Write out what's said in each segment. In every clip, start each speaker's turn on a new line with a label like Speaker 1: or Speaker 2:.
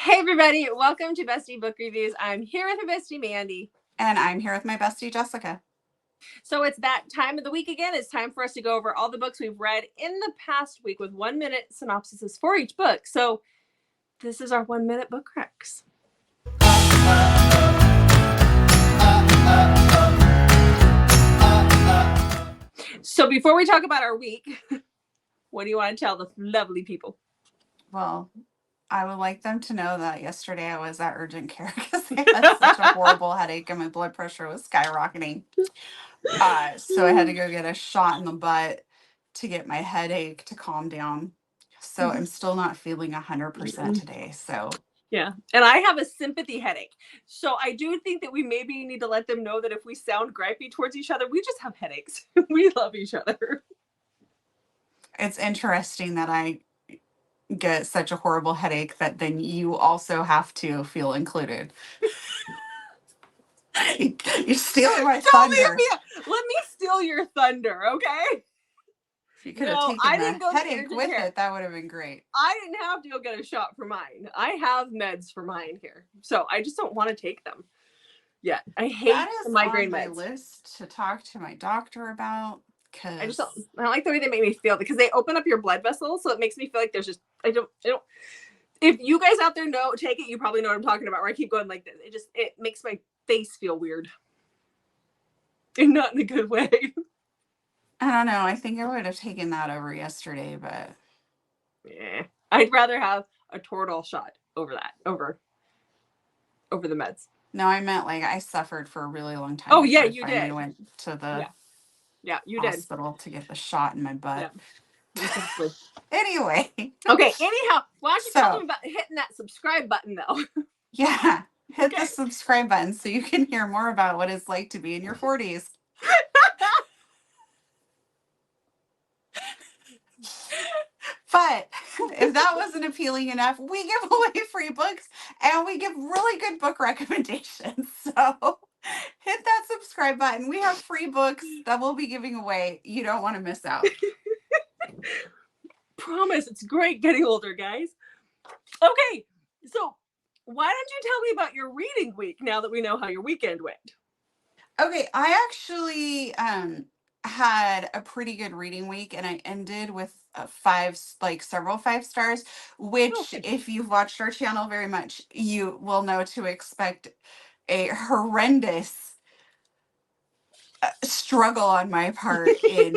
Speaker 1: Hey everybody, welcome to Bestie Book Reviews. I'm here with my bestie Mandy.
Speaker 2: And I'm here with my bestie Jessica.
Speaker 1: So it's that time of the week again. It's time for us to go over all the books we've read in the past week with 1 minute synopsises for each book. So this is our 1 minute book recs. So before we talk about our week, what do you want to tell the lovely people?
Speaker 2: Well, I would like them to know that yesterday I was at urgent care because I had such a horrible headache and my blood pressure was skyrocketing. So I had to go get a shot in the butt to get my headache to calm down. So I'm still not feeling 100% today. So
Speaker 1: yeah, and I have a sympathy headache. So I do think that we maybe need to let them know that if we sound gripey towards each other, we just have headaches. We love each other.
Speaker 2: It's interesting that I get such a horrible headache that then you also have to feel included. You're stealing my thunder.
Speaker 1: Let me steal your thunder, okay?
Speaker 2: If you could have taken the headache with it, that would have been great.
Speaker 1: I didn't have to go get a shot for mine. I have meds for mine here. So I just don't want to take them. Yeah, I hate the migraine meds.
Speaker 2: That is on my list to talk to my doctor about.
Speaker 1: I don't like the way they make me feel because they open up your blood vessels, so it makes me feel like there's just I don't. If you guys out there take it, you probably know what I'm talking about. Where I keep going like this, it makes my face feel weird, and not in a good way.
Speaker 2: I don't know. I think I would have taken that over yesterday, but
Speaker 1: yeah, I'd rather have a Toradol shot over the meds.
Speaker 2: No, I meant like I suffered for a really long time.
Speaker 1: Oh yeah, you did.
Speaker 2: I went to the
Speaker 1: you
Speaker 2: hospital to get the shot in my butt.
Speaker 1: Yeah.
Speaker 2: Anyway.
Speaker 1: Okay. Anyhow, why don't you tell them about hitting that subscribe button though?
Speaker 2: Yeah, hit the subscribe button so you can hear more about what it's like to be in your 40s. But if that wasn't appealing enough, we give away free books and we give really good book recommendations. So hit that subscribe button. We have free books that we'll be giving away. You don't want to miss out.
Speaker 1: Promise. It's great getting older, guys. Okay. So why don't you tell me about your reading week now that we know how your weekend went?
Speaker 2: Okay. I actually had a pretty good reading week and I ended with several 5 stars, which if you've watched our channel very much, you will know to expect a horrendous struggle on my part in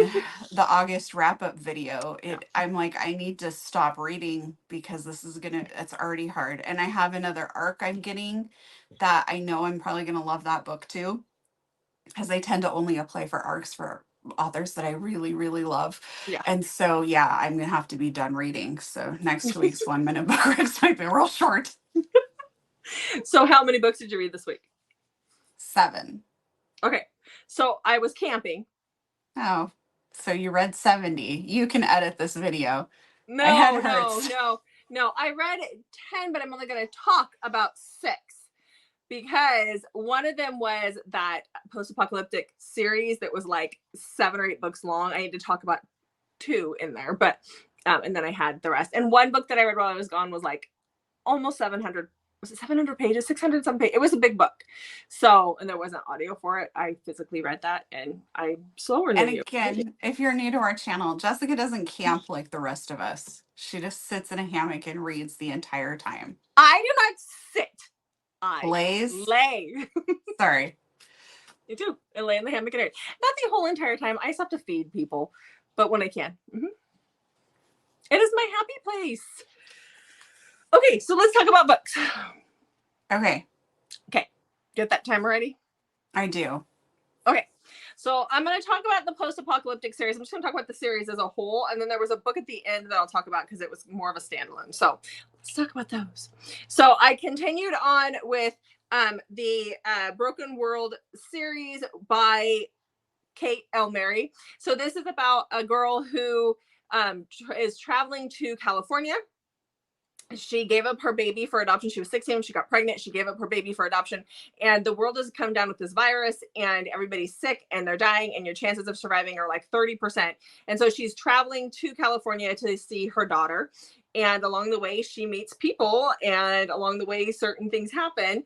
Speaker 2: the August wrap-up video. I'm like, I need to stop reading because it's already hard. And I have another arc I'm getting that I know I'm probably going to love that book too, because they tend to only apply for arcs for authors that I really, really love.
Speaker 1: Yeah.
Speaker 2: And so, yeah, I'm going to have to be done reading. So next week's 1 minute book recs might be real short.
Speaker 1: So how many books did you read this week?
Speaker 2: 7.
Speaker 1: Okay. So I was camping.
Speaker 2: Oh, so you read 70. You can edit this video.
Speaker 1: No. I read 10, but I'm only going to talk about 6. Because one of them was that post-apocalyptic series that was like 7 or 8 books long. I need to talk about 2 in there, but and then I had the rest. And one book that I read while I was gone was like almost 700. Was it 700 pages? 600 some pages. It was a big book. So, and there wasn't audio for it. I physically read that, and I'm slower than you.
Speaker 2: And again, if you're new to our channel, Jessica doesn't camp like the rest of us. She just sits in a hammock and reads the entire time.
Speaker 1: I do not sit. I lay.
Speaker 2: Sorry.
Speaker 1: You do. I lay in the hammock and read. Not the whole entire time. I just have to feed people, but when I can. Mm-hmm. It is my happy place. Okay, so let's talk about books.
Speaker 2: Okay.
Speaker 1: Get that timer ready?
Speaker 2: I do.
Speaker 1: Okay. So I'm going to talk about the post-apocalyptic series. I'm just going to talk about the series as a whole. And then there was a book at the end that I'll talk about because it was more of a standalone. So let's talk about those. So I continued on with the Broken World series by Kate L. Mary. So this is about a girl who is traveling to California. She gave up her baby for adoption. She was 16 when she got pregnant. She gave up her baby for adoption. And the world has come down with this virus and everybody's sick and they're dying and your chances of surviving are like 30%. And so she's traveling to California to see her daughter. And along the way, she meets people, and along the way, certain things happen.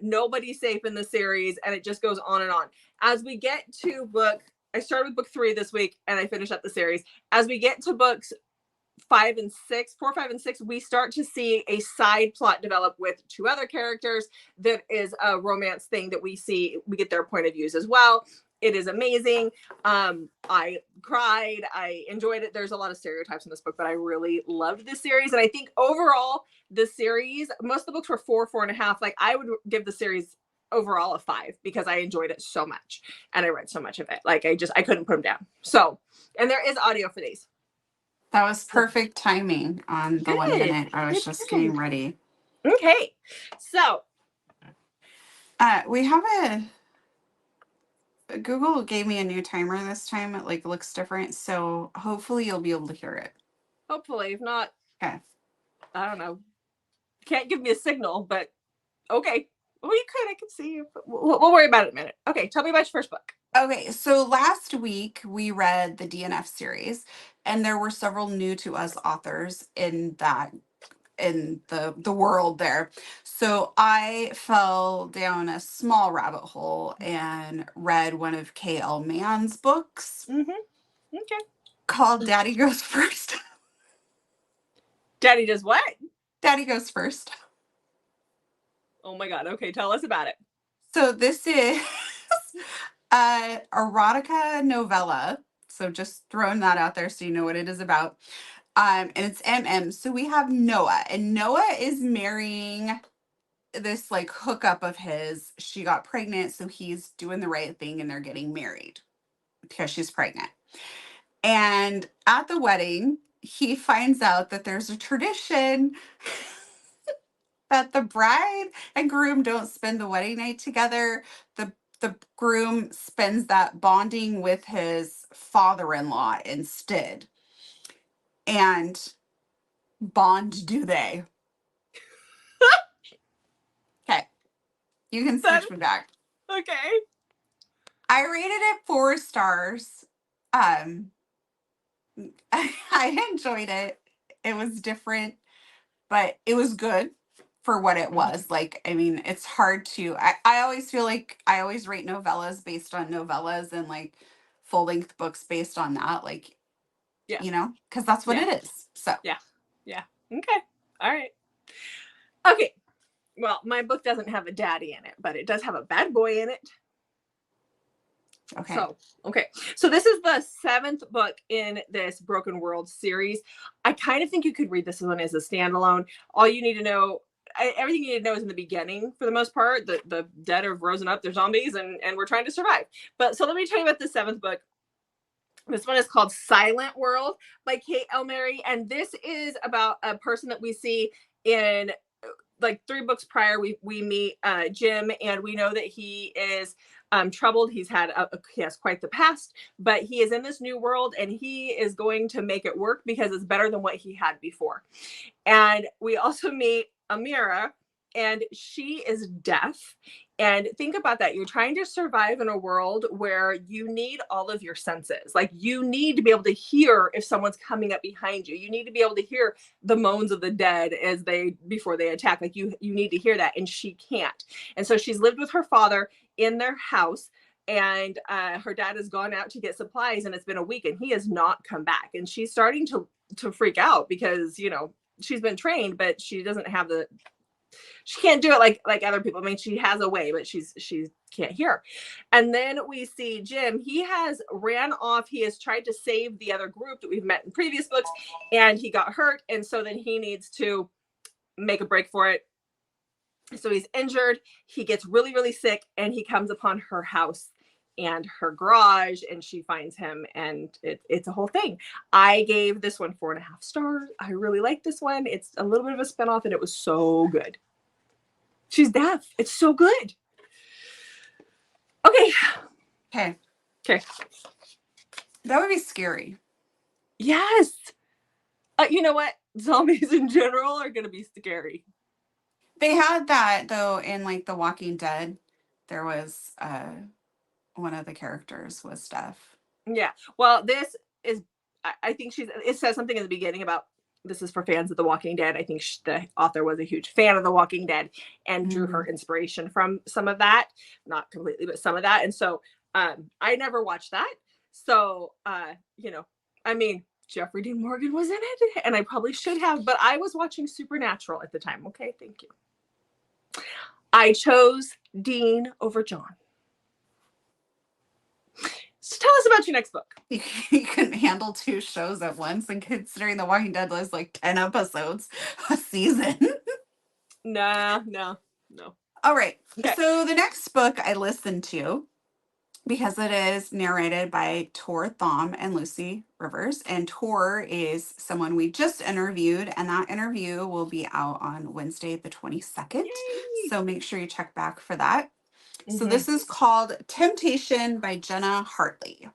Speaker 1: Nobody's safe in the series, and it just goes on and on. As we get to I started with book 3 this week, and I finished up the series. As we get to books 5 and 6, 4, 5, and 6, we start to see a side plot develop with 2 other characters that is a romance thing that we see. We get their point of views as well. It is amazing. I cried. I enjoyed it. There's a lot of stereotypes in this book, but I really loved this series. And I think overall, the series, most of the books were 4, 4.5. Like, I would give the series overall a 5 because I enjoyed it so much and I read so much of it. Like, I couldn't put them down. So, and there is audio for these.
Speaker 2: That was perfect timing on the 1 minute. I was just getting ready.
Speaker 1: Okay. So
Speaker 2: we have Google gave me a new timer this time. It like looks different. So hopefully you'll be able to hear it.
Speaker 1: hopefully, if not,
Speaker 2: Okay.
Speaker 1: I don't know. Can't give me a signal, but okay. Well, you could. I can see you. We'll worry about it in a minute. Okay. Tell me about your first book.
Speaker 2: Okay, so last week we read the DNF series, and there were several new to us authors in the world there. So I fell down a small rabbit hole and read one of K.L. Mann's books
Speaker 1: Okay.
Speaker 2: called Daddy Goes First.
Speaker 1: Daddy does what?
Speaker 2: Daddy Goes First.
Speaker 1: Oh my God. Okay. Tell us about it.
Speaker 2: So this is a erotica novella. So just throwing that out there so you know what it is about. And it's MM. So we have Noah, and Noah is marrying this like hookup of his. She got pregnant, so he's doing the right thing and they're getting married because she's pregnant. And at the wedding, he finds out that there's a tradition that the bride and groom don't spend the wedding night together. The groom spends that bonding with his father-in-law instead. And bond do they. Okay. You can switch me back.
Speaker 1: Okay.
Speaker 2: I rated it 4 stars. I enjoyed it. It was different, but it was good for what it was. Like, I mean, it's hard to I always feel like I always rate novellas based on novellas and like full length books based on that. Like,
Speaker 1: Yeah.
Speaker 2: you know, because that's what it is. So
Speaker 1: Yeah. Okay. All right. Okay. Well, my book doesn't have a daddy in it, but it does have a bad boy in it.
Speaker 2: okay.
Speaker 1: So this is the 7th book in this Broken World series. I kind of think you could read this one as a standalone. All you need to know, everything you need to know is in the beginning for the most part. The dead have risen up, they're zombies, and we're trying to survive. But so let me tell you about the 7th book. This one is called Silent World by Kate Elmary, and this is about a person that we see in like 3 books prior. We meet Jim, and we know that he is troubled. He has quite the past, but he is in this new world, and he is going to make it work because it's better than what he had before. And we also meet Amira, and she is deaf. And think about that. You're trying to survive in a world where you need all of your senses. Like, you need to be able to hear if someone's coming up behind you. You need to be able to hear the moans of the dead before they attack. Like, you need to hear that, and she can't. And so she's lived with her father in their house, and her dad has gone out to get supplies, and it's been a week, and he has not come back. And she's starting to freak out because, you know, she's been trained, but she doesn't have she can't do it like other people. I mean, she has a way, but she can't hear. And then we see Jim. He has ran off. He has tried to save the other group that we've met in previous books, and he got hurt. And so then he needs to make a break for it. So he's injured. He gets really, really sick, and he comes upon her house and her garage, and she finds him, and it's a whole thing. I gave this one 4.5 stars. I really like this one. It's a little bit of a spinoff, and it was so good. She's deaf. It's so good. Okay.
Speaker 2: That would be scary.
Speaker 1: Yes. You know what? Zombies in general are going to be scary.
Speaker 2: They had that though in like The Walking Dead. There was one of the characters was deaf.
Speaker 1: Yeah. Well, this is, I think it says something in the beginning about this is for fans of The Walking Dead. I think the author was a huge fan of The Walking Dead and drew her inspiration from some of that, not completely, but some of that. And so I never watched that. So, you know, I mean, Jeffrey Dean Morgan was in it, and I probably should have, but I was watching Supernatural at the time. Okay, thank you. I chose Dean over John. So tell us about your next book.
Speaker 2: You couldn't handle 2 shows at once, and considering The Walking Dead was like 10 episodes a season.
Speaker 1: No.
Speaker 2: All right.
Speaker 1: Okay.
Speaker 2: So the next book I listened to, because it is narrated by Tor Thom and Lucy Rivers. And Tor is someone we just interviewed, and that interview will be out on Wednesday, the 22nd.
Speaker 1: Yay.
Speaker 2: So make sure you check back for that. So this is called Temptation by Jenna Hartley.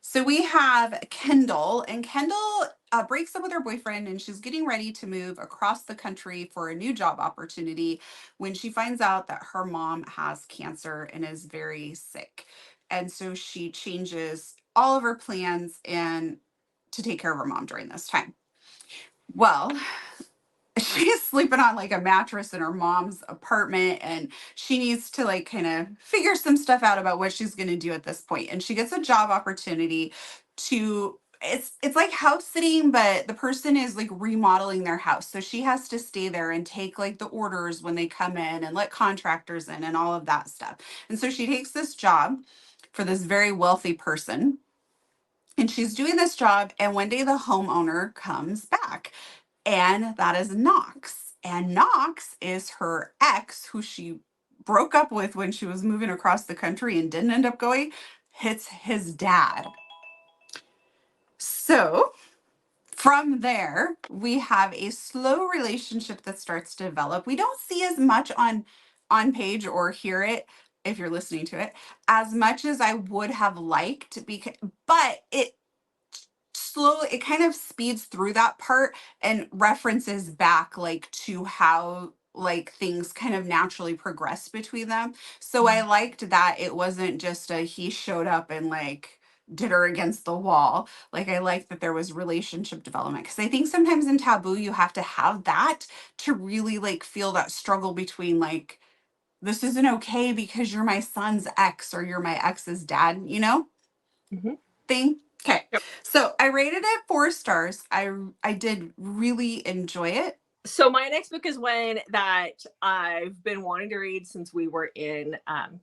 Speaker 2: So we have Kindle, and Kindle breaks up with her boyfriend, and she's getting ready to move across the country for a new job opportunity when she finds out that her mom has cancer and is very sick. And so she changes all of her plans and to take care of her mom during this time. Well, she's sleeping on like a mattress in her mom's apartment, and she needs to like kind of figure some stuff out about what she's going to do at this point. And she gets a job opportunity to it's like house sitting, but the person is like remodeling their house. So she has to stay there and take like the orders when they come in and let contractors in and all of that stuff. And so she takes this job for this very wealthy person. And she's doing this job, and one day the homeowner comes back, and that is Knox. And Knox is her ex, who she broke up with when she was moving across the country and didn't end up going. It's his dad. So from there, we have a slow relationship that starts to develop. We don't see as much on page or hear it if you're listening to it as much as I would have liked, but it kind of speeds through that part and references back like to how like things kind of naturally progress between them. So I liked that it wasn't just he showed up and like did her against the wall. Like I liked that there was relationship development, because I think sometimes in taboo you have to have that to really like feel that struggle between like, this isn't okay because you're my son's ex or you're my ex's dad, you know? Thing. Okay.
Speaker 1: Yep.
Speaker 2: So I rated it 4 stars. I did really enjoy it.
Speaker 1: So my next book is one that I've been wanting to read since we were in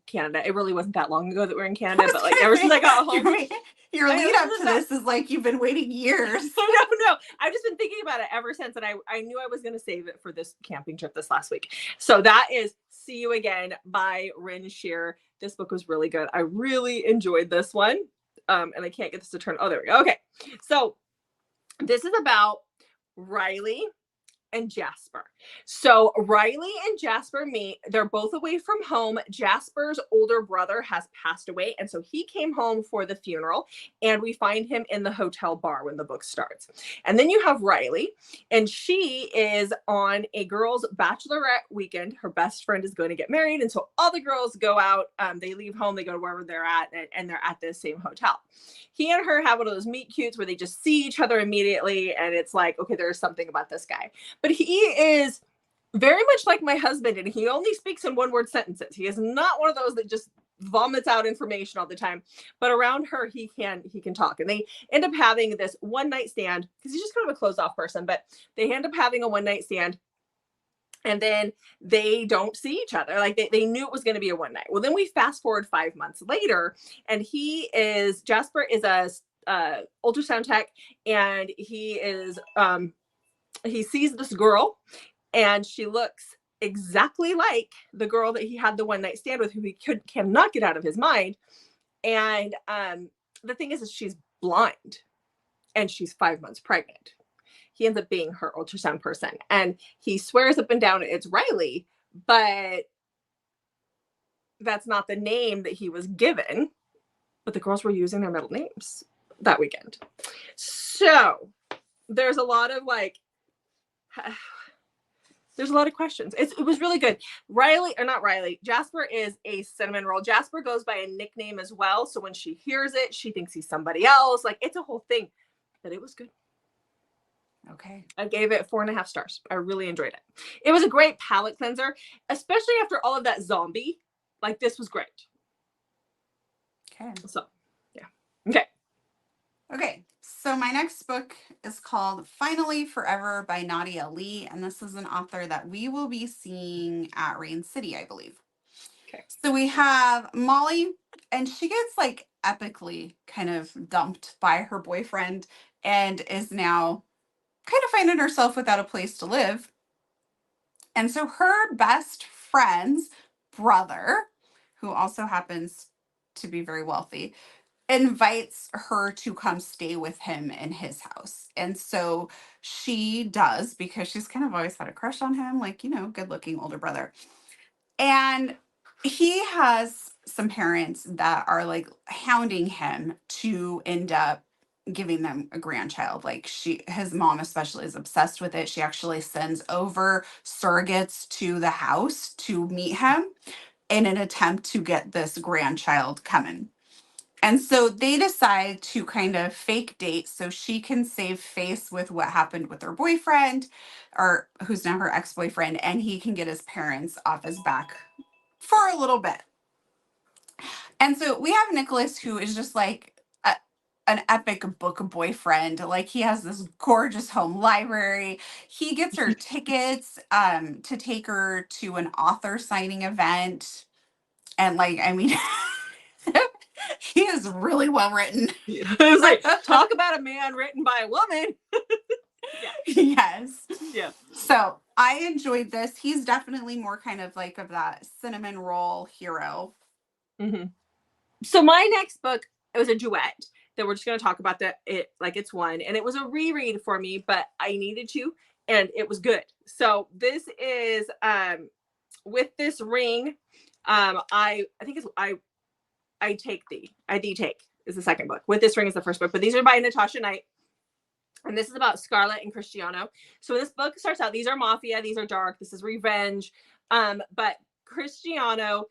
Speaker 1: Canada. It really wasn't that long ago that we were in Canada, but like ever since I got home.
Speaker 2: Your lead up to this is like you've been waiting years.
Speaker 1: No. I've just been thinking about it ever since, and I knew I was going to save it for this camping trip this last week. So that is See You Again by Rin Shear. This book was really good. I really enjoyed this one. And I can't get this to turn. Oh, there we go. Okay. So this is about Riley and Jasper. So Riley and Jasper meet. They're both away from home. Jasper's older brother has passed away, and so he came home for the funeral, and we find him in the hotel bar when the book starts. And then you have Riley, and she is on a girls' bachelorette weekend. Her best friend is going to get married, and so all the girls go out. They leave home, they go to wherever they're at, and they're at the same hotel. He and her have one of those meet cutes where they just see each other immediately, and it's like, okay, there's something about this guy. But he is very much like my husband, and he only speaks in one-word sentences. He is not one of those that just vomits out information all the time. But around her, he can talk. And they end up having this one-night stand, because he's just kind of a closed-off person. But they end up having a one-night stand, and then they don't see each other. Like they knew it was going to be a one night. Well, then we fast forward 5 months later, and Jasper is a ultrasound tech, and he sees this girl, and she looks exactly like the girl that he had the one night stand with, who he cannot get out of his mind. And the thing is she's blind, and she's 5 months pregnant. He ends up being her ultrasound person, and he swears up and down it's Riley, but that's not the name that he was given. But the girls were using their middle names that weekend. So there's a lot of there's a lot of questions. It was really good. Jasper is a cinnamon roll. Jasper goes by a nickname as well. So when she hears it, she thinks he's somebody else. Like, it's a whole thing, but it was good.
Speaker 2: Okay.
Speaker 1: I gave it 4.5 stars. I really enjoyed it. It was a great palate cleanser, especially after all of that zombie. Like, this was great.
Speaker 2: Okay.
Speaker 1: So, yeah. Okay.
Speaker 2: Okay. So my next book is called Finally Forever by Nadia Lee. And this is an author that we will be seeing at Rain City, I believe.
Speaker 1: Okay.
Speaker 2: So we have Molly, and she gets like epically kind of dumped by her boyfriend and is now kind of finding herself without a place to live. And so her best friend's brother, who also happens to be very wealthy, invites her to come stay with him in his house. And so she does, because she's kind of always had a crush on him, like, you know, good looking older brother. And he has some parents that are like hounding him to end up giving them a grandchild. Like his mom especially is obsessed with it. She actually sends over surrogates to the house to meet him in an attempt to get this grandchild coming. And so they decide to kind of fake date so she can save face with what happened with her boyfriend, or who's now her ex-boyfriend, and he can get his parents off his back for a little bit. And so we have Nicholas, who is just like an epic book boyfriend. Like, he has this gorgeous home library. He gets her tickets to take her to an author signing event. And like, I mean, he is really well written.
Speaker 1: I was like, talk about a man written by a woman.
Speaker 2: Yeah. Yes.
Speaker 1: Yeah.
Speaker 2: So I enjoyed this. He's definitely more kind of like of that cinnamon roll hero.
Speaker 1: Mm-hmm. So my next book, it was a duet that we're just going to talk about it's one, and it was a reread for me, but I needed to, and it was good. So this is With This Ring. I think it's I Take Thee. I Thee Take is the second book. With This Ring is the first book, but these are by Natasha Knight. And this is about Scarlett and Cristiano. So this book starts out, these are mafia, these are dark, this is revenge. But Cristiano,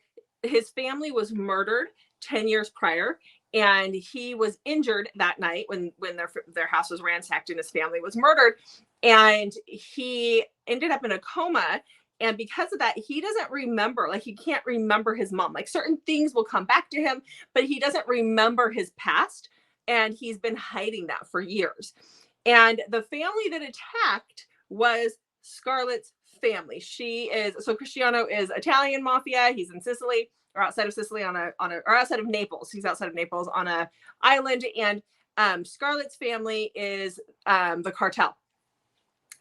Speaker 1: his family was murdered 10 years prior, and he was injured that night when their house was ransacked and his family was murdered. And he ended up in a coma. And because of that, he doesn't remember, like, he can't remember his mom. Like, certain things will come back to him, but he doesn't remember his past. And he's been hiding that for years. And the family that attacked was Scarlett's family. So Cristiano is Italian mafia. He's in Sicily, or outside of Sicily or outside of Naples. He's outside of Naples on an island. And Scarlett's family is the cartel.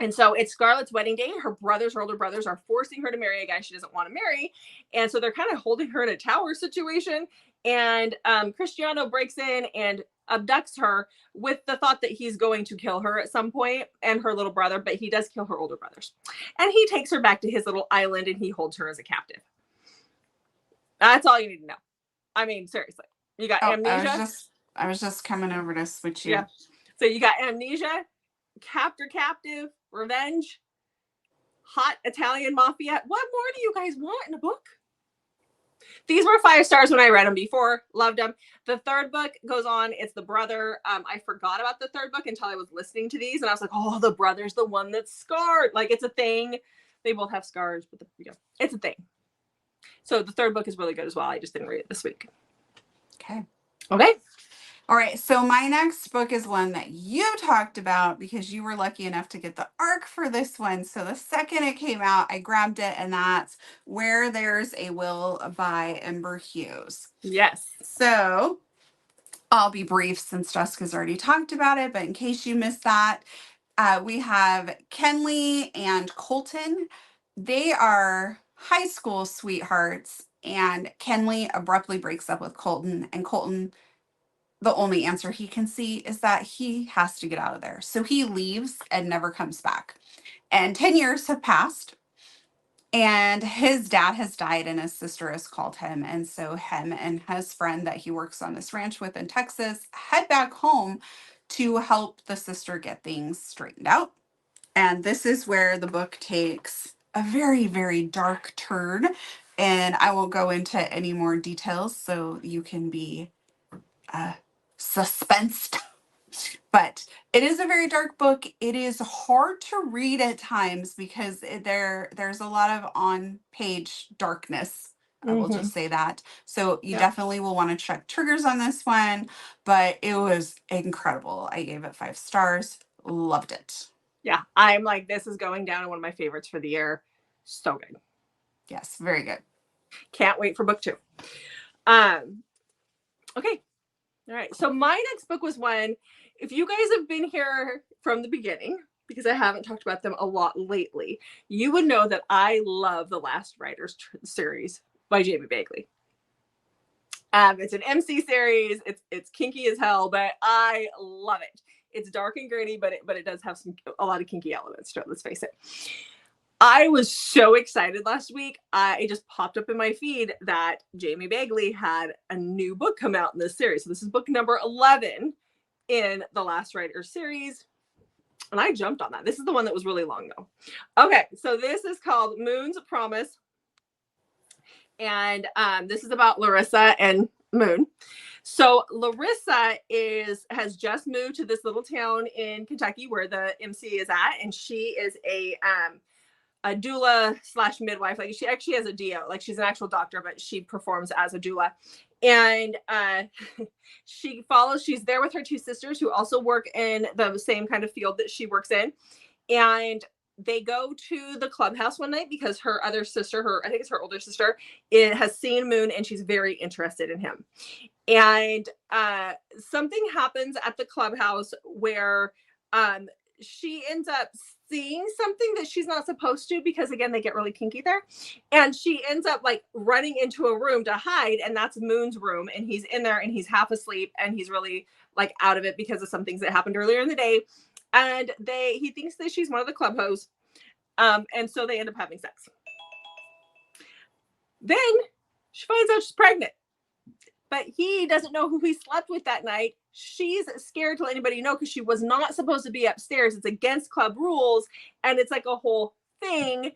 Speaker 1: And so it's Scarlett's wedding day. Her older brothers, are forcing her to marry a guy she doesn't want to marry. And so they're kind of holding her in a tower situation. And Cristiano breaks in and abducts her with the thought that he's going to kill her at some point, and her little brother, but he does kill her older brothers. And he takes her back to his little island and he holds her as a captive. That's all you need to know. I mean, seriously. You got amnesia.
Speaker 2: I was just coming over to switch you.
Speaker 1: Yeah. So you got amnesia, captive, revenge, hot Italian mafia. What more do you guys want in a book? These were 5 stars when I read them before. Loved them. The third book goes on. It's the brother. I forgot about the third book until I was listening to these, and I was like, oh, the brother's the one that's scarred. Like, it's a thing. They both have scars, but it's a thing. So the third book is really good as well. I just didn't read it this week.
Speaker 2: Okay.
Speaker 1: All
Speaker 2: right. So my next book is one that you talked about because you were lucky enough to get the ARC for this one. So the second it came out, I grabbed it, and that's Where There's a Will by Ember Hughes.
Speaker 1: Yes.
Speaker 2: So I'll be brief since Jessica's already talked about it, but in case you missed that, we have Kenley and Colton. They are high school sweethearts, and Kenley abruptly breaks up with Colton, and Colton, the only answer he can see is that he has to get out of there. So he leaves and never comes back. And 10 years have passed, and his dad has died and his sister has called him. And so him and his friend that he works on this ranch with in Texas head back home to help the sister get things straightened out. And this is where the book takes a very, very dark turn. And I won't go into any more details so you can be suspensed. But it is a very dark book. It is hard to read at times because there's a lot of on-page darkness. I will
Speaker 1: Mm-hmm.
Speaker 2: just say that. So you
Speaker 1: Yeah.
Speaker 2: definitely will want to check triggers on this one, but it was incredible. I gave it 5 stars. Loved it.
Speaker 1: Yeah. I'm like, this is going down in one of my favorites for the year. So good.
Speaker 2: Yes, very good.
Speaker 1: Can't wait for book 2. Okay. All right. So my next book was one, if you guys have been here from the beginning, because I haven't talked about them a lot lately, you would know that I love the Last Writers series by Jamie Bagley. It's an MC series. It's kinky as hell, but I love it. It's dark and gritty, but it does have a lot of kinky elements to it. Let's face it. I was so excited last week. It just popped up in my feed that Jamie Bagley had a new book come out in this series. So this is book number 11 in the Last Writers series. And I jumped on that. This is the one that was really long, though. Okay, so this is called Moon's Promise. And this is about Larissa and Moon. So Larissa has just moved to this little town in Kentucky where the MC is at, and she is a doula / midwife. Like she actually has a DO, like she's an actual doctor, but she performs as a doula. And she's there with her 2 sisters who also work in the same kind of field that she works in. And they go to the clubhouse one night because her other sister, I think it's her older sister, has seen Moon and she's very interested in him. And something happens at the clubhouse where she ends up seeing something that she's not supposed to, because again, they get really kinky there. And she ends up like running into a room to hide, and that's Moon's room. And he's in there and he's half asleep and he's really like out of it because of some things that happened earlier in the day. And he thinks that she's one of the club hoes. And so they end up having sex. Then she finds out she's pregnant, but he doesn't know who he slept with that night. She's scared to let anybody know because she was not supposed to be upstairs. It's against club rules, and it's like a whole thing.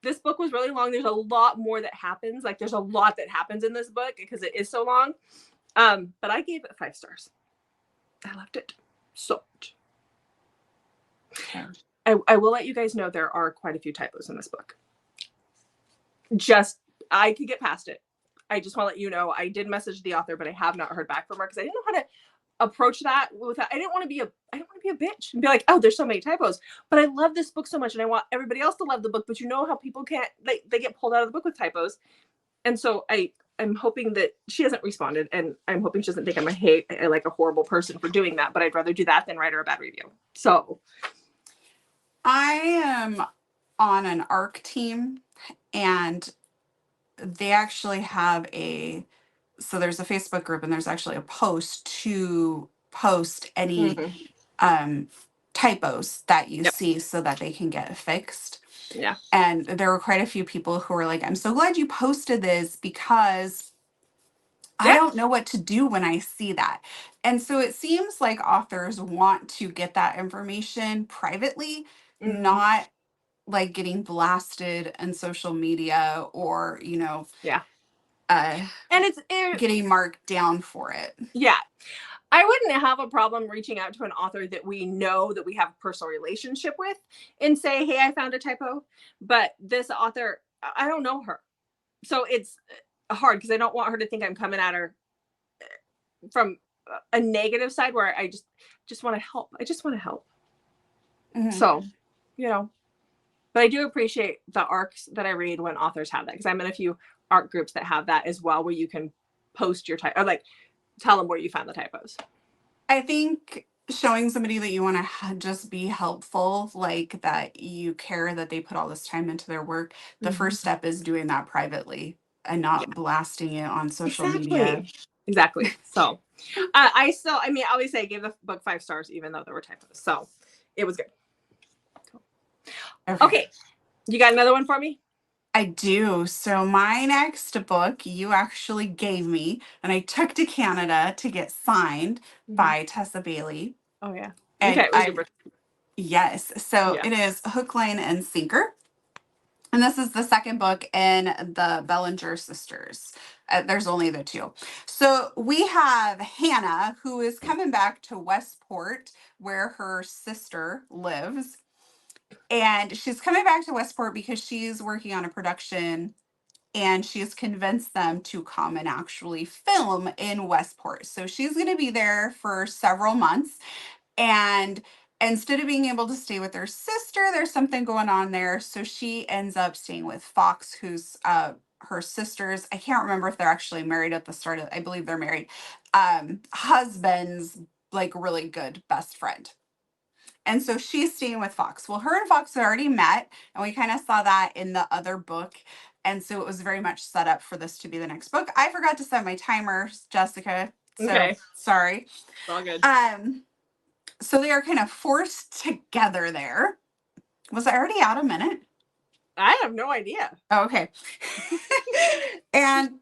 Speaker 1: This book was really long. There's a lot more that happens. Like there's a lot that happens in this book because it is so long. But I gave it 5 stars. I loved it so much. Okay. I will let you guys know there are quite a few typos in this book. I could get past it. I just want to let you know, I did message the author, but I have not heard back from her because I didn't know how to approach that without. I didn't want to be a bitch and be like, oh, there's so many typos. But I love this book so much, and I want everybody else to love the book. But you know how people can't, they get pulled out of the book with typos, and so I'm hoping that she hasn't responded, and I'm hoping she doesn't think I'm a horrible person for doing that. But I'd rather do that than write her a bad review. So
Speaker 2: I am on an ARC team, and they actually have so there's a Facebook group, and there's actually a post to post any typos that you see so that they can get fixed.
Speaker 1: Yeah.
Speaker 2: And there were quite a few people who were like, I'm so glad you posted this because I don't know what to do when I see that. And so it seems like authors want to get that information privately, not like getting blasted on social media or,
Speaker 1: and it's
Speaker 2: getting marked down for it.
Speaker 1: Yeah. I wouldn't have a problem reaching out to an author that we know that we have a personal relationship with and say, hey, I found a typo. But this author, I don't know her. So it's hard because I don't want her to think I'm coming at her from a negative side where I just want to help. I just want to help. Mm-hmm. So, but I do appreciate the arcs that I read when authors have that, because I'm in a few ARC groups that have that as well, where you can post your typo, or like tell them where you found the typos.
Speaker 2: I think showing somebody that you want to just be helpful, like that you care that they put all this time into their work, the first step is doing that privately and not blasting it on social media.
Speaker 1: Exactly. So obviously I gave the book 5 stars, even though there were typos. So it was good. Okay. You got another one for me?
Speaker 2: I do. So my next book you actually gave me, and I took to Canada to get signed by Tessa Bailey.
Speaker 1: Oh yeah.
Speaker 2: And yes. So it is Hookline Sinker. And this is the second book in the Bellinger sisters. There's only the two. So we have Hannah, who is coming back to Westport, where her sister lives. And she's coming back to Westport because she's working on a production and she's convinced them to come and actually film in Westport. So she's going to be there for several months. And instead of being able to stay with her sister, there's something going on there. So she ends up staying with Fox, who's her sister's. I can't remember if they're actually married at the start of, I believe they're married. Husband's like really good best friend. And so she's staying with Fox. Well, her and Fox had already met, and we kind of saw that in the other book. And so it was very much set up for this to be the next book. I forgot to set my timer, Jessica. So
Speaker 1: Okay.
Speaker 2: sorry.
Speaker 1: It's all good.
Speaker 2: So they are kind of forced together there. Was I already out a minute?
Speaker 1: I have no idea.
Speaker 2: Oh, okay. And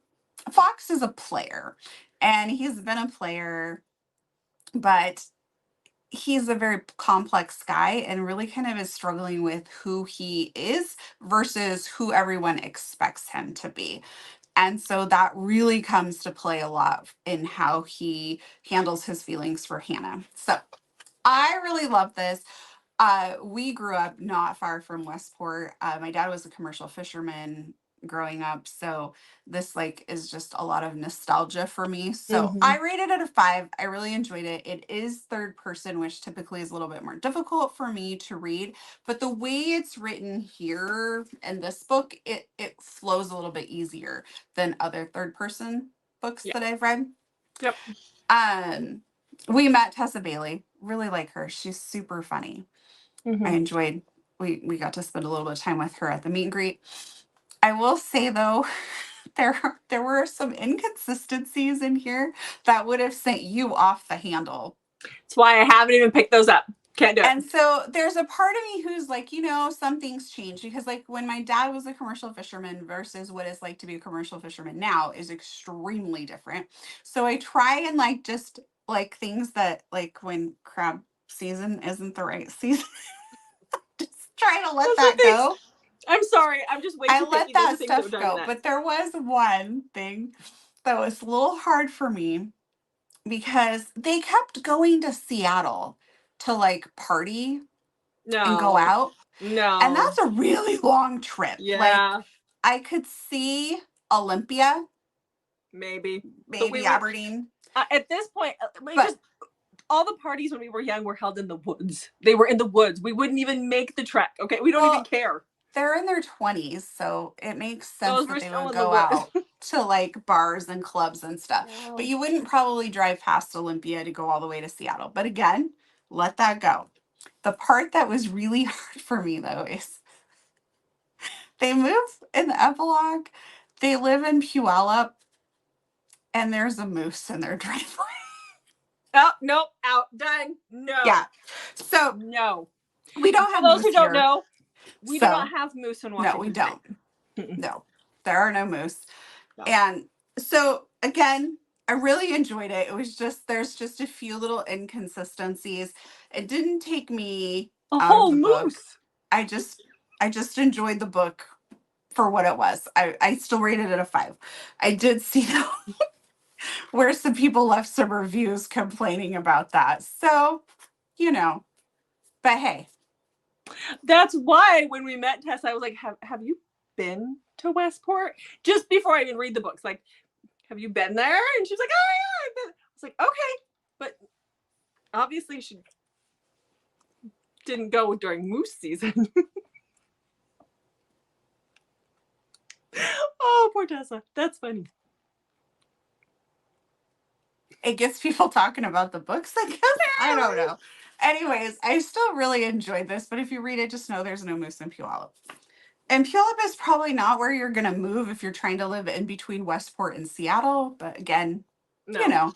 Speaker 2: Fox is a player, and he's been a player, but he's a very complex guy and really kind of is struggling with who he is versus who everyone expects him to be. And so that really comes to play a lot in how he handles his feelings for Hannah. So I really love this. We grew up not far from Westport. My dad was a commercial fisherman growing up, so this like is just a lot of nostalgia for me. So I rated it a 5. I really enjoyed it. It is third person, which typically is a little bit more difficult for me to read, but the way it's written here in this book, it flows a little bit easier than other third person books that I've read.
Speaker 1: Yep.
Speaker 2: We met Tessa Bailey. Really like her. She's super funny. I enjoyed, we got to spend a little bit of time with her at the meet and greet. I will say though, there were some inconsistencies in here that would have sent you off the handle.
Speaker 1: That's why I haven't even picked those up. Can't do it.
Speaker 2: And so there's a part of me who's like, some things change, because like when my dad was a commercial fisherman versus what it's like to be a commercial fisherman now is extremely different. So I try and like just like things that like when crab season isn't the right season. Just try to let that go.
Speaker 1: I'm sorry. I'm just way too
Speaker 2: I let
Speaker 1: picky.
Speaker 2: that stuff go. But there was one thing that was a little hard for me because they kept going to Seattle to like party and go out.
Speaker 1: No.
Speaker 2: And that's a really long trip.
Speaker 1: Yeah.
Speaker 2: Like I could see Olympia.
Speaker 1: Maybe
Speaker 2: Aberdeen.
Speaker 1: At this point, all the parties when we were young were held in the woods. They were in the woods. We wouldn't even make the trek. Okay. We don't even care.
Speaker 2: They're in their 20s, so it makes sense that they would go out to like bars and clubs and stuff. Yeah. But you wouldn't probably drive past Olympia to go all the way to Seattle. But again, let that go. The part that was really hard for me though is they move in the epilogue. They live in Puyallup, and there's a moose in their driveway.
Speaker 1: Oh, nope, out, done. No.
Speaker 2: Yeah. So
Speaker 1: no.
Speaker 2: We don't have
Speaker 1: those
Speaker 2: moose
Speaker 1: who don't
Speaker 2: here.
Speaker 1: know. We do not have moose in Washington.
Speaker 2: No, we don't. No, there are no moose.
Speaker 1: No.
Speaker 2: And so again, I really enjoyed it. It was just, there's just a few little inconsistencies. It didn't take me
Speaker 1: a whole moose.
Speaker 2: Book. I just enjoyed the book for what it was. I still rated it a 5. I did see though where some people left some reviews complaining about that. So, but hey.
Speaker 1: That's why when we met Tess, I was like, have you been to Westport? Just before I even read the books. Like, have you been there? And she's like, oh yeah, I've been. I was like, okay. But obviously she didn't go during moose season. Oh, poor Tessa. That's funny.
Speaker 2: It gets people talking about the books, I guess. I don't know. Anyways, I still really enjoyed this, but if you read it, just know there's no moose in Puyallup. And Puyallup is probably not where you're going to move if you're trying to live in between Westport and Seattle. But again,
Speaker 1: No.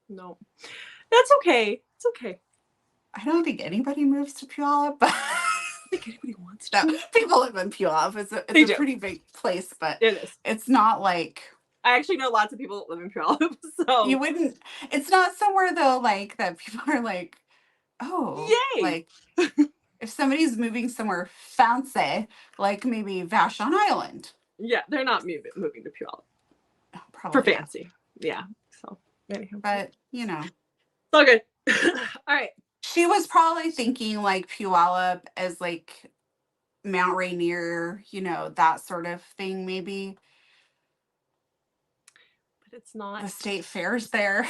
Speaker 1: That's okay. It's okay.
Speaker 2: I don't think anybody moves to Puyallup, but
Speaker 1: I think anybody wants to.
Speaker 2: No, people live in Puyallup. It's a pretty big place, but
Speaker 1: it is.
Speaker 2: It's not like...
Speaker 1: I actually know lots of people that live in Puyallup, so...
Speaker 2: You wouldn't... It's not somewhere, though, like, that people are like, oh...
Speaker 1: Yay!
Speaker 2: Like, if somebody's moving somewhere fancy, like maybe Vashon Island.
Speaker 1: Yeah, they're not moving to Puyallup
Speaker 2: Probably
Speaker 1: for
Speaker 2: not.
Speaker 1: fancy. Yeah. So anyhow,
Speaker 2: But you know,
Speaker 1: it's all good. All right.
Speaker 2: she was probably thinking like Puyallup as like Mount Rainier, you know, that sort of thing, maybe.
Speaker 1: But it's not.
Speaker 2: The state fair's there.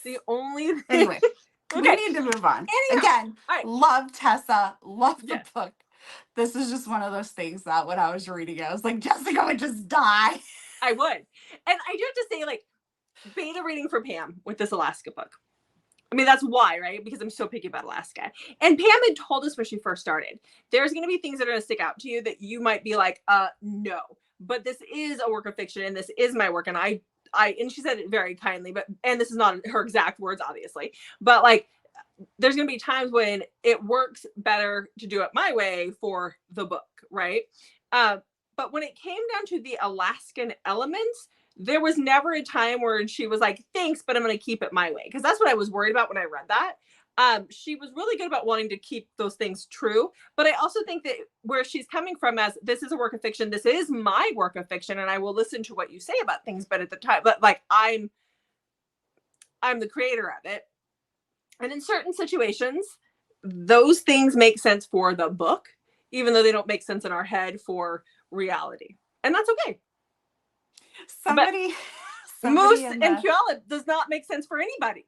Speaker 1: The only thing.
Speaker 2: Anyway,
Speaker 1: Okay.
Speaker 2: we need to move on.
Speaker 1: Anyhow,
Speaker 2: Again,
Speaker 1: right.
Speaker 2: love Tessa, love the
Speaker 1: Yes.
Speaker 2: book. This is just one of those things that when I was reading it, I was like, Jessica would just die.
Speaker 1: I would. And I do have to say, like, beta reading for Pam with this Alaska book. I mean, that's why, right? Because I'm so picky about Alaska. And Pam had told us when she first started, there's going to be things that are going to stick out to you that you might be like, no. But this is a work of fiction and this is my work. And and she said it very kindly, and this is not her exact words, obviously, but like, there's going to be times when it works better to do it my way for the book, right? But when it came down to the Alaskan elements, there was never a time where she was like, thanks, but I'm going to keep it my way. Because that's what I was worried about when I read that. She was really good about wanting to keep those things true. But I also think that where she's coming from as this is a work of fiction, this is my work of fiction, and I will listen to what you say about things. But at the time, but like I'm the creator of it. And in certain situations, those things make sense for the book, even though they don't make sense in our head for reality. And that's okay.
Speaker 2: Somebody
Speaker 1: Moose and Puyallup does not make sense for anybody.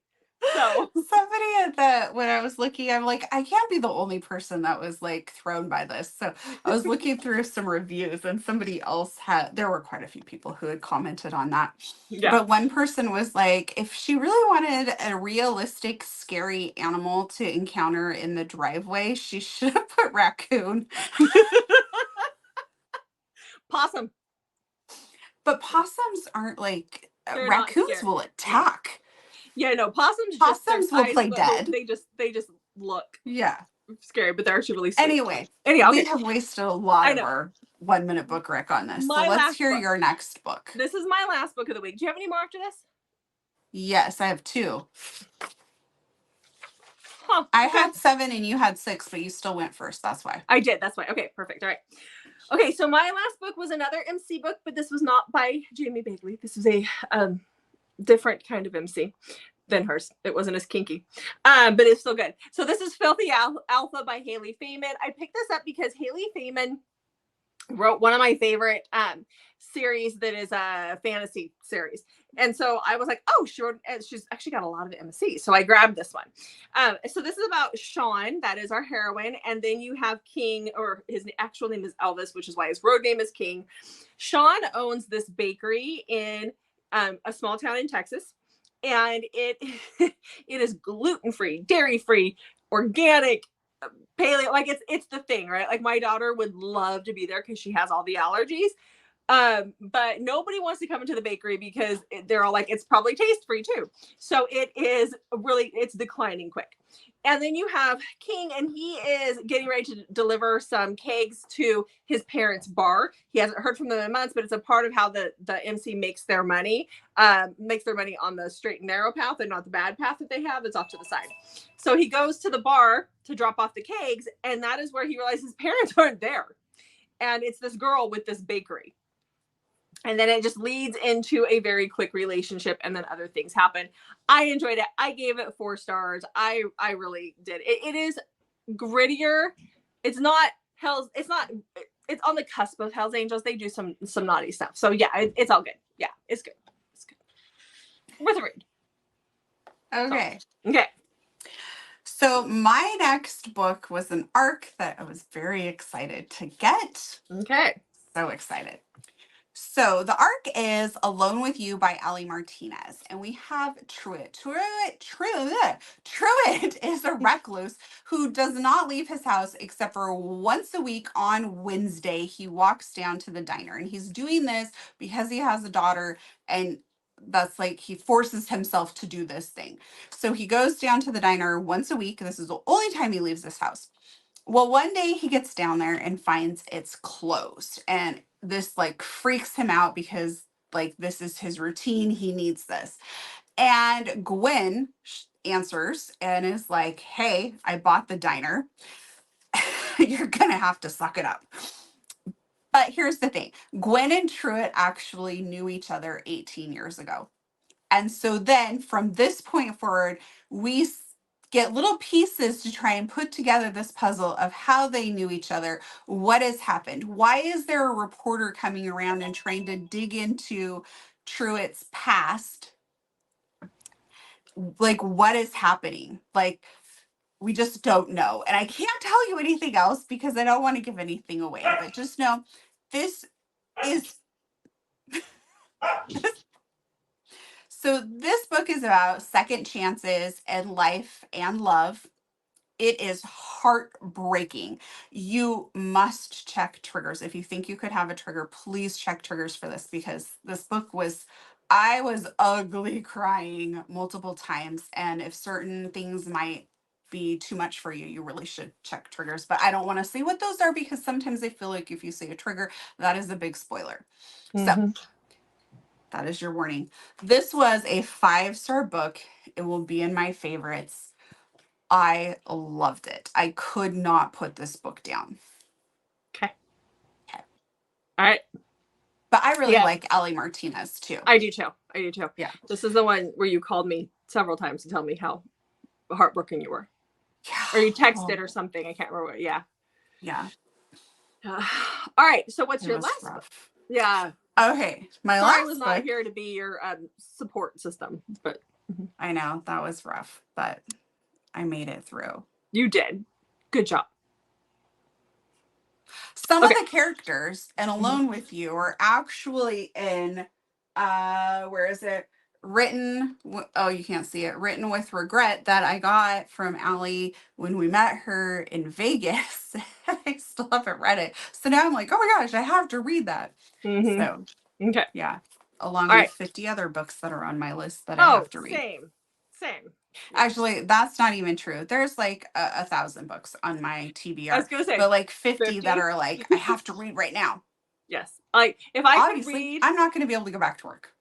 Speaker 1: So
Speaker 2: somebody when I was looking, I'm like, I can't be the only person that was like thrown by this. So I was looking through some reviews and somebody else there were quite a few people who had commented on that. Yeah. But one person was like, if she really wanted a realistic, scary animal to encounter in the driveway, she should have put raccoon.
Speaker 1: Possum.
Speaker 2: But possums aren't like, raccoons will attack.
Speaker 1: Yeah, no, possums
Speaker 2: will play dead.
Speaker 1: They just look scary, but they're actually really sweet.
Speaker 2: Anyway,
Speaker 1: okay.
Speaker 2: We have wasted a lot of our 1 minute book rec on this. So let's hear your next book.
Speaker 1: This is my last book of the week. Do you have any more after this?
Speaker 2: Yes, I have 2. Huh, I had 7 and you had 6, but you still went first. That's why.
Speaker 1: I did. That's why. Okay, perfect. All right. Okay, so my last book was another MC book, but this was not by Jamie Bagley. This is a different kind of MC than hers. It wasn't as kinky, but it's still good. So this is Filthy Alpha by Haley Feynman. I picked this up because Haley Feynman wrote one of my favorite series that is a fantasy series. And so I was like, oh, sure. She's actually got a lot of MC. So I grabbed this one. So this is about Sean. That is our heroine. And then you have King, or his actual name is Elvis, which is why his road name is King. Sean owns this bakery in a small town in Texas. And it is gluten-free, dairy-free, organic, paleo. Like it's the thing, right? Like my daughter would love to be there because she has all the allergies. But nobody wants to come into the bakery because they're all like, it's probably taste free too. So it's declining quick. And then you have King, and he is getting ready to deliver some kegs to his parents' bar. He hasn't heard from them in months, but it's a part of how the MC makes their money on the straight and narrow path and not the bad path that they have. It's off to the side. So he goes to the bar to drop off the kegs, and that is where he realizes his parents aren't there. And it's this girl with this bakery. And then it just leads into a very quick relationship, and then other things happen. I enjoyed it. I gave it 4 stars. I really did. It is grittier. It's not it's on the cusp of Hell's Angels. They do some naughty stuff. So yeah, it's all good. Yeah, it's good. It's good. Worth a read.
Speaker 2: Okay.
Speaker 1: Okay.
Speaker 2: So my next book was an ARC that I was very excited to get.
Speaker 1: Okay.
Speaker 2: So excited. So the ARC is Alone with You by Ali Martinez. And we have Truett. Truett is a recluse who does not leave his house except for once a week on Wednesday. He walks down to the diner, and he's doing this because he has a daughter, and that's like he forces himself to do this thing. So he goes down to the diner once a week. This is the only time he leaves this house. Well, one day he gets down there and finds it's closed, and this like freaks him out because like this is his routine. He needs this. And Gwen, answers and is like, hey, I bought the diner. You're going to have to suck it up. But here's the thing. Gwen and Truett actually knew each other 18 years ago. And so then from this point forward, we get little pieces to try and put together this puzzle of how they knew each other, what has happened. Why is there a reporter coming around and trying to dig into Truett's past? Like, what is happening? Like, we just don't know. And I can't tell you anything else because I don't want to give anything away. But just know this is so this book is about second chances and life and love. It is heartbreaking. You must check triggers. If you think you could have a trigger, please check triggers for this because this book was, I was ugly crying multiple times. And if certain things might be too much for you, you really should check triggers. But I don't want to say what those are because sometimes I feel like if you say a trigger, that is a big spoiler. So that is your warning. This was a 5-star book. It will be in my favorites. I loved it. I could not put this book down.
Speaker 1: Okay.
Speaker 2: Okay.
Speaker 1: All right.
Speaker 2: But I really like Ellie Martinez too.
Speaker 1: I do too.
Speaker 2: Yeah.
Speaker 1: This is the one where you called me several times to tell me how heartbroken you were.
Speaker 2: Yeah.
Speaker 1: Or you texted or something. I can't remember what. Yeah.
Speaker 2: Yeah.
Speaker 1: All right. So what's your last book? Yeah.
Speaker 2: Okay. My
Speaker 1: Sorry,
Speaker 2: last
Speaker 1: I was not here to be your support system, but
Speaker 2: I know that was rough, but I made it through.
Speaker 1: You did. Good job.
Speaker 2: Some of the characters in Alone with You are actually in, where is it? Oh, you can't see it. Written with Regret that I got from Allie when we met her in Vegas. I still haven't read it. So now I'm like, oh my gosh, I have to read that. So,
Speaker 1: okay.
Speaker 2: Yeah. Along with 50 other books that are on my list that I have to read.
Speaker 1: Same.
Speaker 2: Actually, that's not even true. There's like 1,000 books on my TBR.
Speaker 1: I was gonna say,
Speaker 2: but like 50 that are like, I have to read right now.
Speaker 1: Yes. Like if I
Speaker 2: Obviously,
Speaker 1: could read,
Speaker 2: I'm not going to be able to go back to work.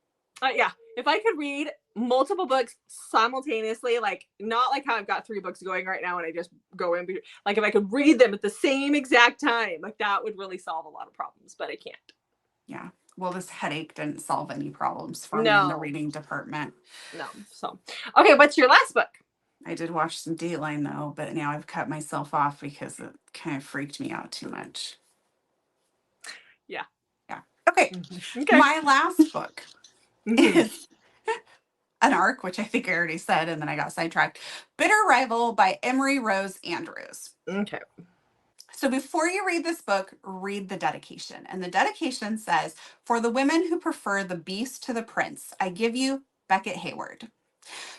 Speaker 1: Yeah. If I could read multiple books simultaneously, like not like how I've got 3 books going right now and I just go in, like if I could read them at the same exact time, like that would really solve a lot of problems, but I can't.
Speaker 2: Yeah. Well, this headache didn't solve any problems for me in the reading department.
Speaker 1: No. So, okay, what's your last book?
Speaker 2: I did watch some Dateline though, but now I've cut myself off because it kind of freaked me out too much.
Speaker 1: Yeah.
Speaker 2: Okay. My last book is an arc, which I think I already said, and then I got sidetracked. Bitter Rival by Emery Rose Andrews.
Speaker 1: Okay.
Speaker 2: So before you read this book, read the dedication. And the dedication says, for the women who prefer the beast to the prince, I give you Beckett Hayward.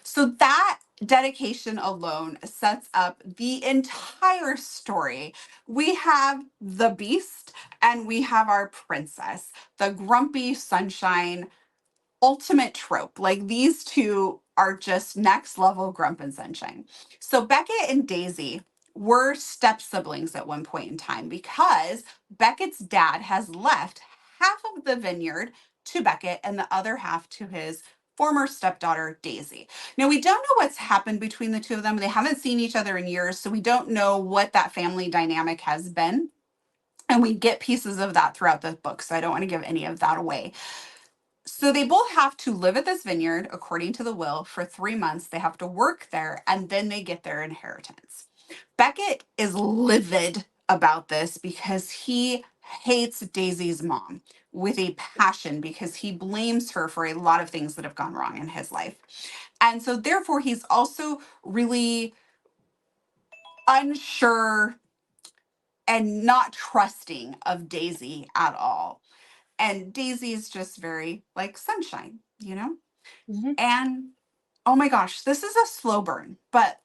Speaker 2: So that dedication alone sets up the entire story. We have the beast and we have our princess, the grumpy sunshine, ultimate trope. Like these two are just next level grump and sunshine. So Beckett and Daisy were step siblings at one point in time because Beckett's dad has left half of the vineyard to Beckett and the other half to his former stepdaughter, Daisy. Now, we don't know what's happened between the two of them. They haven't seen each other in years, so we don't know what that family dynamic has been. And we get pieces of that throughout the book, so I don't want to give any of that away. So they both have to live at this vineyard, according to the will, for 3 months. They have to work there, and then they get their inheritance. Beckett is livid about this because he hates Daisy's mom with a passion because he blames her for a lot of things that have gone wrong in his life. And so therefore, he's also really unsure and not trusting of Daisy at all. And Daisy is just very like sunshine, you know? And oh my gosh, this is a slow burn, but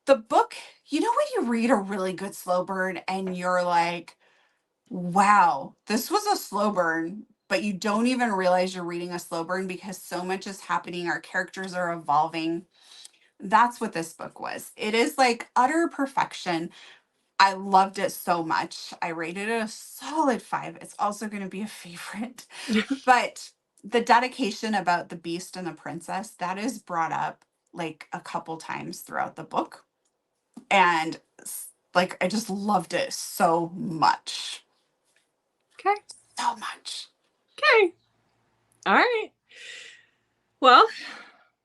Speaker 2: the book, you know, when you read a really good slow burn and you're like, wow, this was a slow burn, but you don't even realize you're reading a slow burn because so much is happening. Our characters are evolving. That's what this book was. It is like utter perfection. I loved it so much. I rated it a solid 5. It's also going to be a favorite. But the dedication about the beast and the princess, that is brought up like a couple times throughout the book. And like, I just loved it so much.
Speaker 1: Okay.
Speaker 2: So much.
Speaker 1: Okay. All right. Well,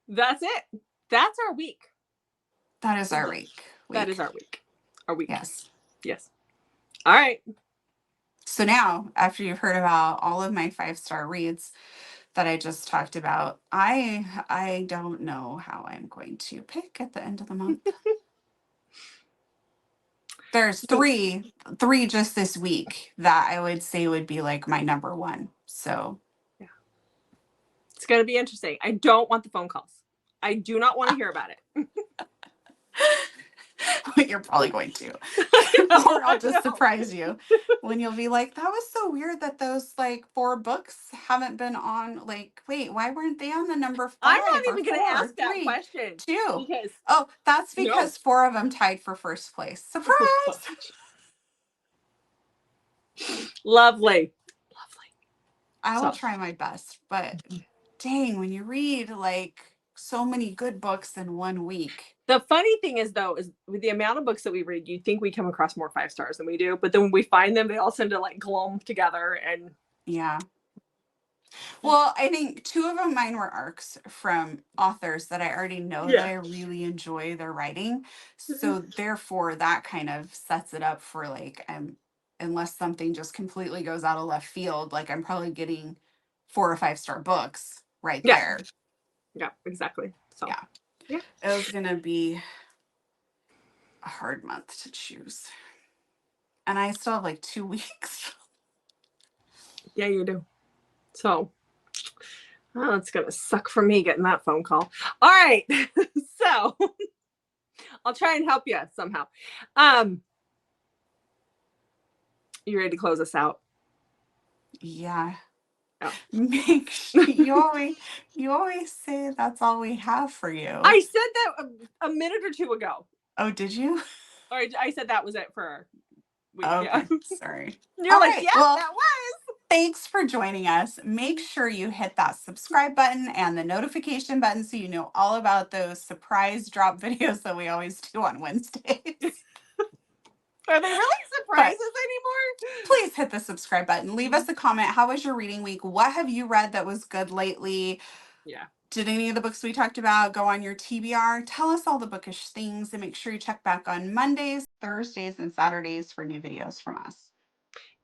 Speaker 1: that's it. That's our week.
Speaker 2: That is our week.
Speaker 1: That is our week. Our week.
Speaker 2: Yes.
Speaker 1: Yes. All right.
Speaker 2: So now, after you've heard about all of my 5-star reads that I just talked about, I don't know how I'm going to pick at the end of the month. There's three just this week that I would say would be like my number one. So
Speaker 1: yeah, it's going to be interesting. I don't want the phone calls. I do not want to hear about it.
Speaker 2: You're probably going to. Or I'll just surprise you when you'll be like, that was so weird that those like 4 books haven't been on. Like, wait, why weren't they on the number 5?
Speaker 1: I'm not even going to ask that question.
Speaker 2: 2.
Speaker 1: Because
Speaker 2: that's because 4 of them tied for first place. Surprise!
Speaker 1: Lovely.
Speaker 2: I will try my best, but dang, when you read like so many good books in 1 week.
Speaker 1: The funny thing is, though, is with the amount of books that we read, you think we come across more 5 stars than we do. But then when we find them, they all tend to like glom together. And
Speaker 2: yeah. Well, I think 2 of them mine were arcs from authors that I already know that I really enjoy their writing. So therefore, that kind of sets it up for like, unless something just completely goes out of left field, like I'm probably getting 4 or 5-star books right there.
Speaker 1: Yeah, exactly. So
Speaker 2: yeah, it was going to be a hard month to choose. And I still have like 2 weeks.
Speaker 1: Yeah, you do. So, it's going to suck for me getting that phone call. All right. So, I'll try and help you somehow. You ready to close us out?
Speaker 2: Yeah.
Speaker 1: Oh.
Speaker 2: Make sure you always say that's all we have for you.
Speaker 1: I said that a minute or 2 ago.
Speaker 2: Oh, did you?
Speaker 1: Or I said that was it for our week.
Speaker 2: Okay.
Speaker 1: Yeah.
Speaker 2: Sorry.
Speaker 1: You're
Speaker 2: all
Speaker 1: like,
Speaker 2: right.
Speaker 1: yeah,
Speaker 2: well,
Speaker 1: that was.
Speaker 2: Thanks for joining us. Make sure you hit that subscribe button and the notification button so you know all about those surprise drop videos that we always do on Wednesdays.
Speaker 1: Are they really surprises anymore?
Speaker 2: Please hit the subscribe button. Leave us a comment. How was your reading week? What have you read that was good lately?
Speaker 1: Yeah.
Speaker 2: Did any of the books we talked about go on your TBR? Tell us all the bookish things and make sure you check back on Mondays, Thursdays, and Saturdays for new videos from us.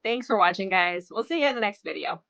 Speaker 1: Thanks for watching, guys. We'll see you in the next video.